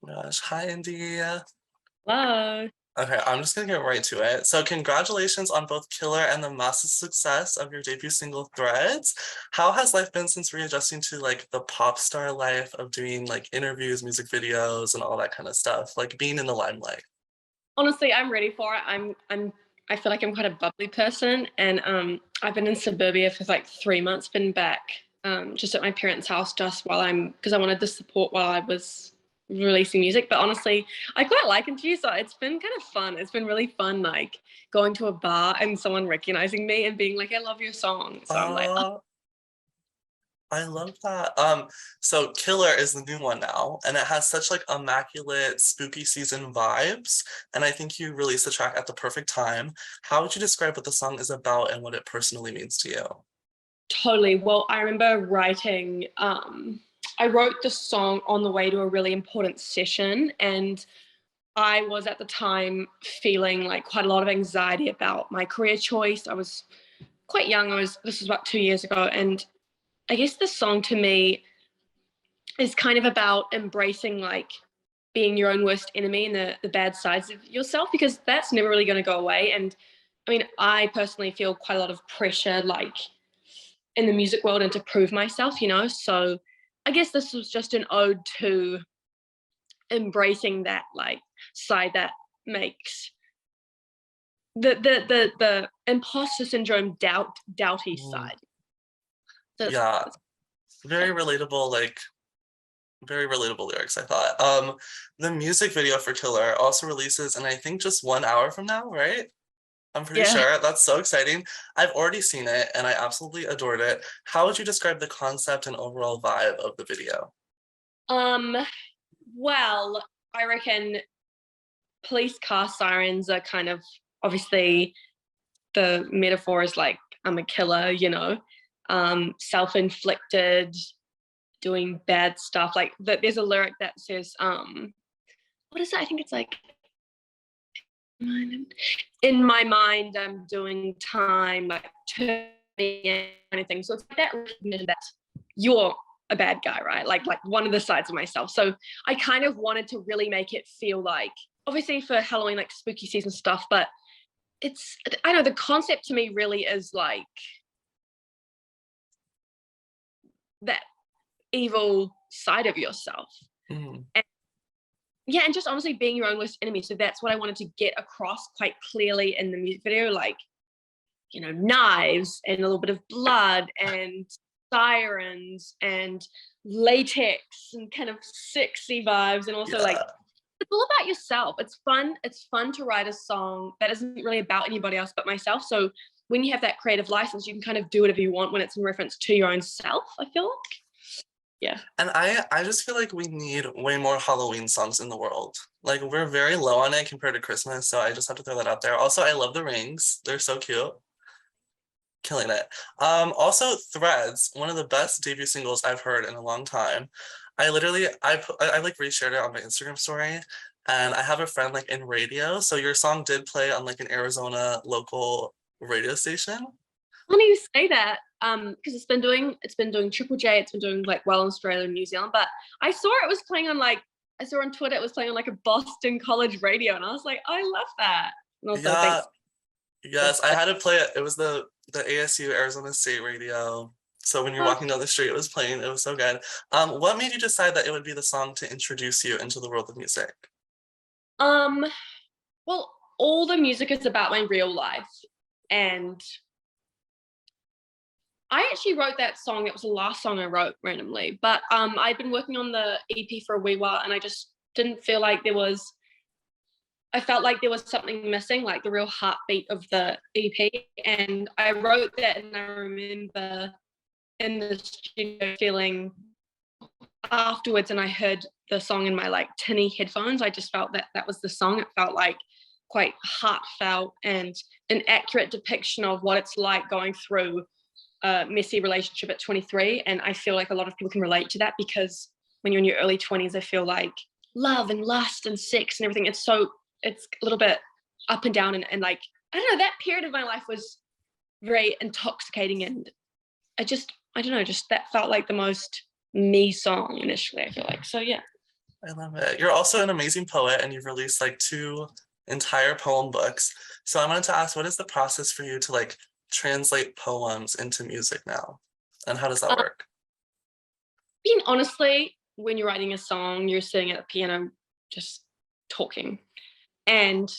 Gosh, hi Indy. Hello. Okay, I'm just gonna get right to it. So, congratulations on both Killer and the massive success of your debut single, Threads. How has life been since readjusting to like the pop star life of doing like interviews, music videos, and all that kind of stuff, like being in the limelight? Honestly, I'm ready for it. I feel like I'm quite a bubbly person, and I've been in suburbia for like 3 months, been back just at my parents' house just while because I wanted the support while I was releasing music. But honestly, I quite like it, so it's been kind of fun. It's been really fun, like going to a bar and someone recognizing me and being like, I love your song. So I'm like, oh, Uh, I love that. So Killer is the new one now, and it has such like immaculate spooky season vibes. And I think you released the track at the perfect time. How would you describe what the song is about and what it personally means to you? totally. Well, I remember I wrote the song on the way to a really important session, and I was at the time feeling like quite a lot of anxiety about my career choice. I was quite young. This was about 2 years ago. And I guess the song to me is kind of about embracing like being your own worst enemy and the bad sides of yourself, because that's never really going to go away. And I mean, I personally feel quite a lot of pressure, like in the music world, and to prove myself. So I guess this was just an ode to embracing that like side that makes the imposter syndrome doubty Mm, side. So yeah, yeah. very relatable, like very relatable lyrics, I thought. The music video for Killer also releases in I think just 1 hour from now, right? I'm pretty Yeah. sure. That's so exciting. I've already seen it and I absolutely adored it. How would you describe the concept and overall vibe of the video? Um, well, I reckon police car sirens are kind of obviously the metaphor is like I'm a killer. Self-inflicted, doing bad stuff. Like there's a lyric that says, what is that? I think it's like in my mind I'm doing time, like turning anything. So it's like that recognition that you're a bad guy, right? Like one of the sides of myself. So I kind of wanted to really make it feel like, obviously for Halloween, like spooky season stuff, but I know the concept to me really is like that evil side of yourself. Mm, And yeah, and just honestly being your own worst enemy. So that's what I wanted to get across quite clearly in the music video, like, knives and a little bit of blood and sirens and latex and kind of sexy vibes. And also like yeah. it's all about yourself. It's fun. It's fun to write a song that isn't really about anybody else but myself. So when you have that creative license, you can kind of do whatever you want when it's in reference to your own self, I feel like. Yeah. And I just feel like we need way more Halloween songs in the world. Like we're very low on it compared to Christmas, so I just have to throw that out there. Also, I love the rings. They're so cute. Killing it. Also Threads, one of the best debut singles I've heard in a long time. I like reshared it on my Instagram story, and I have a friend like in radio, so your song did play on like an Arizona local radio station. Funny you say that, because it's been doing Triple J, it's been doing like well in Australia and New Zealand, but I saw on Twitter it was playing on like a Boston college radio, and I was like, I love that. And also Yeah, thanks. yes, I had to play it. It was the ASU Arizona State radio. So when you're walking down the street, it was playing. It was so good. What made you decide that it would be the song to introduce you into the world of music? Um, well, all the music is about my real life, and I actually wrote that song. It was the last song I wrote randomly, but I'd been working on the EP for a wee while, and I just didn't feel like there was. I felt like there was something missing, like the real heartbeat of the EP. And I wrote that, and I remember in the studio feeling afterwards, and I heard the song in my like tinny headphones. I just felt that that was the song. It felt like quite heartfelt and an accurate depiction of what it's like going through a messy relationship at 23. And I feel like a lot of people can relate to that, because when you're in your early 20s, I feel like love and lust and sex and everything, it's a little bit up and down, and like I don't know, that period of my life was very intoxicating, and I don't know, just that felt like the most me song initially, I feel like. So yeah. I love it. You're also an amazing poet and you've released like two entire poem books. So I wanted to ask, what is the process for you to like translate poems into music now? And how does that Um, work? Being honestly, when you're writing a song, you're sitting at the piano just talking. And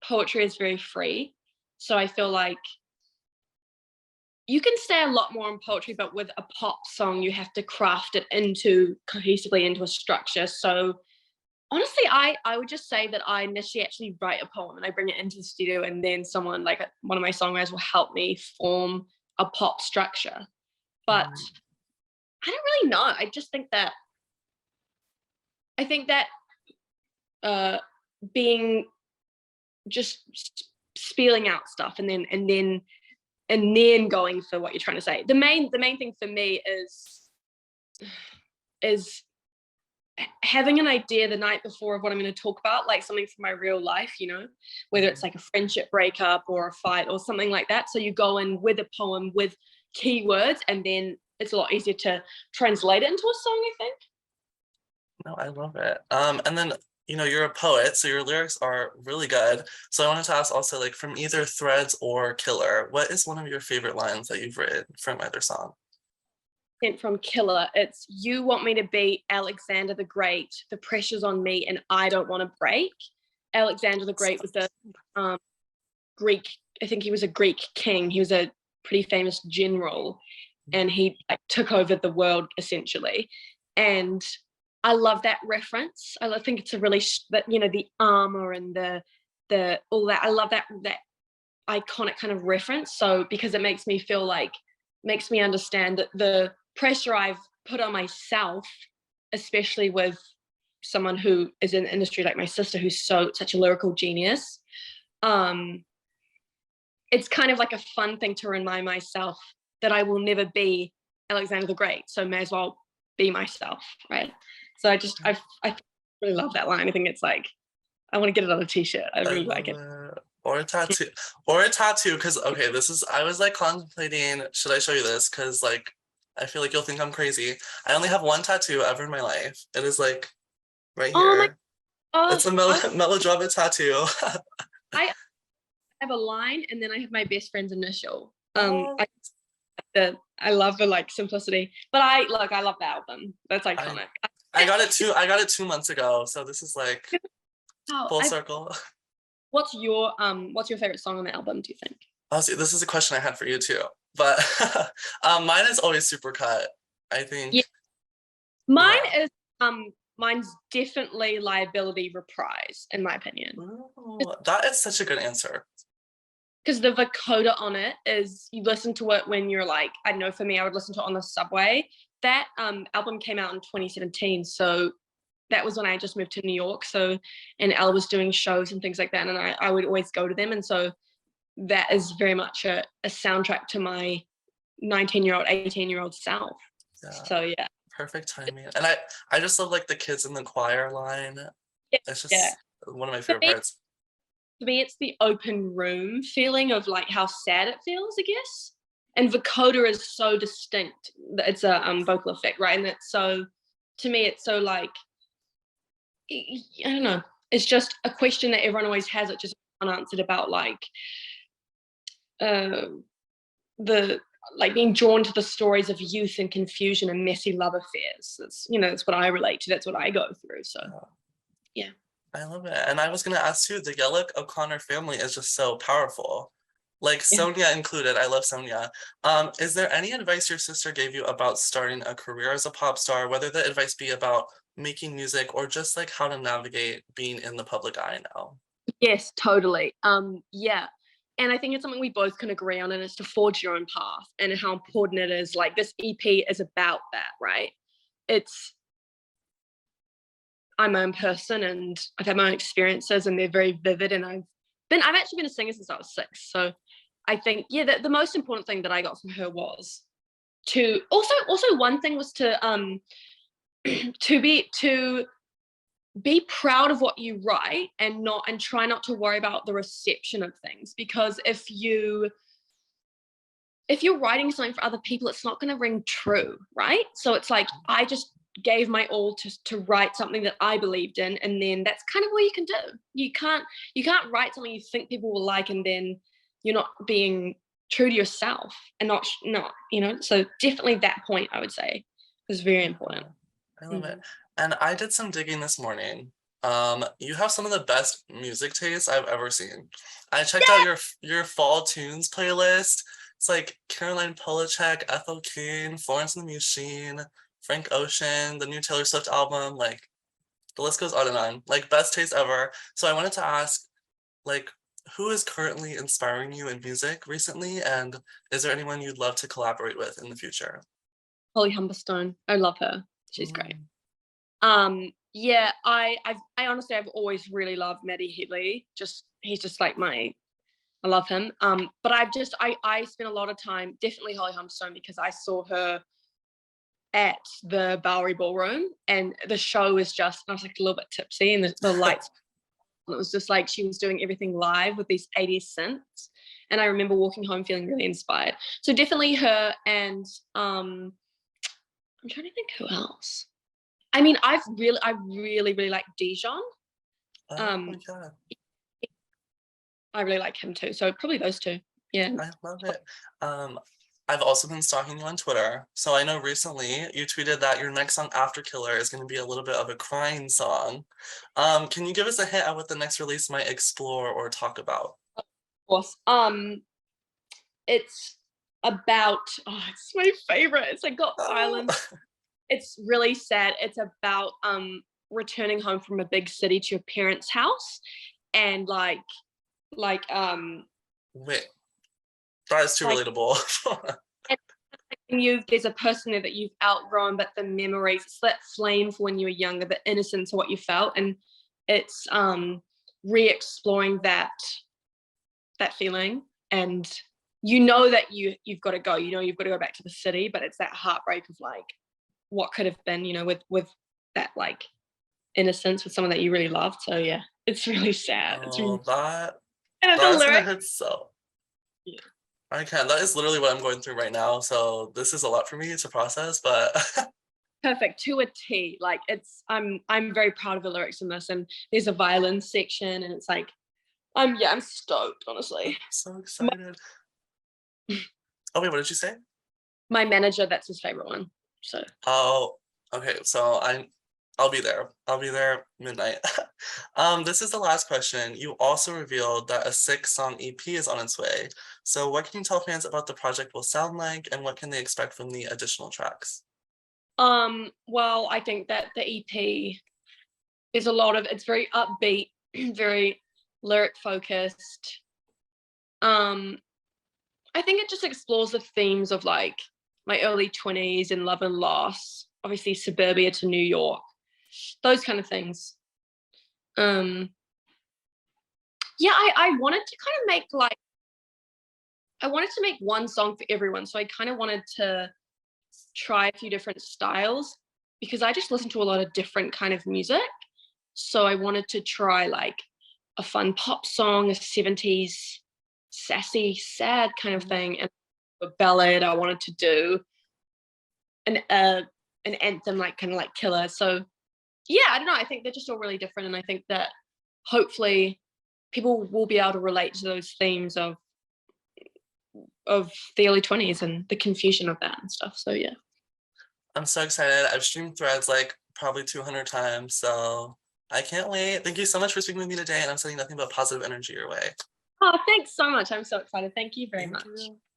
poetry is very free. So I feel like you can say a lot more in poetry, but with a pop song, you have to craft it into cohesively into a structure. So honestly, I would just say that I initially actually write a poem and I bring it into the studio, and then someone like one of my songwriters will help me form a pop structure. But Mm, I don't really know. I think that uh, being just spilling out stuff and then going for what you're trying to say. The main thing for me is having an idea the night before of what I'm going to talk about, like something from my real life, whether it's like a friendship breakup or a fight or something like that. So you go in with a poem with keywords, and then it's a lot easier to translate it into a song, I think. no, I love it. And then you're a poet, so your lyrics are really good. So I wanted to ask also, like from either Threads or Killer, what is one of your favorite lines that you've written from either song? From Killer, it's you want me to be Alexander the Great, the pressure's on me and I don't want to break. Alexander the Great was the um, Greek, I think he was a Greek king. He was a pretty famous general, and he like took over the world essentially. And I love that reference. Think it's a really that the armor and the all that. I love that iconic kind of reference. So because it makes me understand that the pressure I've put on myself, especially with someone who is in the industry like my sister, who's such a lyrical genius. Um, it's kind of like a fun thing to remind myself that I will never be Alexander the Great, so may as well be myself, right? So I really love that line. I think it's like I want to get it on a t-shirt. I I really love like it. it. Or a tattoo. Or a tattoo, because okay, I was like contemplating, should I show you this? Because like I feel like you'll think I'm crazy. I only have one tattoo ever in my life. It is like right Oh my here. It's a melodrama tattoo. I have a line and then I have my best friend's initial. Oh, I love the like simplicity, but I love the album. That's I iconic. I got it 2 months ago, so this is like Oh, full circle. what's your favorite song on the album, do you think? Oh, see, this is a question I had for you too. But mine is always Supercut. I think, Yeah, mine yeah. is mine's definitely Liability Reprise, in my opinion. Ooh, that is such a good answer. Because the vocoder on it is, you listen to it when you're like, I don't know, for me, I would listen to it on the subway. That album came out in 2017, so that was when I just moved to New York. So, and Elle was doing shows and things like that, and I would always go to them. And so that is very much a soundtrack to my 19-year-old, 18-year-old self. Yeah, So yeah. perfect timing. And I just love like the kids in the choir line. Yeah. It's Yeah. just one of my For favorite me, parts. for me, it's the open room feeling of like how sad it feels, I guess. And vocoder is so distinct. It's a vocal effect, right? And it's so, to me, it's so like, I don't know. It's just a question that everyone always has. It just unanswered about like uh, the like being drawn to the stories of youth and confusion and messy love affairs. That's what I relate to. That's what I go through. So Yeah, yeah. I love it. And I was gonna ask too, the Yelich O'Connor family is just so powerful. Like Yeah. Sonia included. I love Sonia. Is there any advice your sister gave you about starting a career as a pop star, whether the advice be about making music or just like how to navigate being in the public eye now? Yes, totally. Yeah. And I think it's something we both can agree on, and it's to forge your own path and how important it is. Like this EP is about that, right? It's I'm my own person and I've had my own experiences and they're very vivid, and I've actually been a singer since I was 6. So I think, yeah, the most important thing that I got from her was to also one thing was to to be proud of what you write and try not to worry about the reception of things, because if you're writing something for other people, it's not going to ring true, right? So it's like I just gave my all to write something that I believed in, and then that's kind of what you can do. You can't write something you think people will like, and then you're not being true to yourself, and not So definitely that point, I would say, is very important. I love it. And I did some digging this morning. You have some of the best music tastes I've ever seen. I checked out your fall tunes playlist. It's like Caroline Polachek, Ethel King, Florence and the Machine, Frank Ocean, the new Taylor Swift album, like the list goes on and on. Like best taste ever. So I wanted to ask, like, who is currently inspiring you in music recently, and is there anyone you'd love to collaborate with in the future? Holly Humberstone, I love her. She's great. Yeah, I honestly, I've always really loved Maddie Heatley. He's just like I love him. But I spent a lot of time, definitely Holly Humberstone, because I saw her at the Bowery Ballroom, and the show was just, I was like a little bit tipsy, and the lights, it was just like she was doing everything live with these 80s synths. And I remember walking home feeling really inspired. So definitely her, and I'm trying to think who else. I mean, I really, really like Dijon. Oh my God. I really like him too. So probably those two. Yeah. I love it. I've also been stalking you on Twitter. So I know recently you tweeted that your next song, After Killer, is going to be a little bit of a crying song. Can you give us a hint at what the next release might explore or talk about? Of course. It's about, it's my favorite. It's like got violence. It's really sad. It's about returning home from a big city to your parents' house, and like Wait, that is too like relatable. there's a person there that you've outgrown, but the memories, it's that flame for when you were younger, the innocence of what you felt, and it's re-exploring that feeling. And that you've got to go, you've got to go back to the city, but it's that heartbreak of like what could have been, with that like innocence with someone that you really loved. So yeah, it's really sad. It's really, and the That's gonna lyric. hit so. Yeah. I can't. That is literally what I'm going through right now. So this is a lot for me to process, but Perfect to a T. Like I'm very proud of the lyrics in this, and there's a violin section, and it's like I'm stoked, honestly. so excited. Oh wait, what did you say? My manager, that's his favorite one. So Oh, okay. So I'll be there. I'll be there midnight. This is the last question. You also revealed that a 6-song EP is on its way. So what can you tell fans about the project will sound like, and what can they expect from the additional tracks? well, I think that the EP is it's very upbeat, very lyric focused. I think it just explores the themes of like my early 20s and love and loss, obviously suburbia to New York, those kind of things. Yeah, I wanted to kind of make one song for everyone. So I kind of wanted to try a few different styles, because I just listen to a lot of different kind of music. So I wanted to try like a fun pop song, a 70s sassy, sad kind of thing, and a ballad. I wanted to do an anthem, like kind of like Killer. So yeah, I don't know. I think they're just all really different, and I think that hopefully people will be able to relate to those themes of the early 20s and the confusion of that and stuff. So yeah. I'm so excited. I've streamed Threads like probably 200 times, so I can't wait. Thank you so much for speaking with me today, and I'm sending nothing but positive energy your way. Oh, thanks so much. I'm so excited. Thank you very Thank much. you.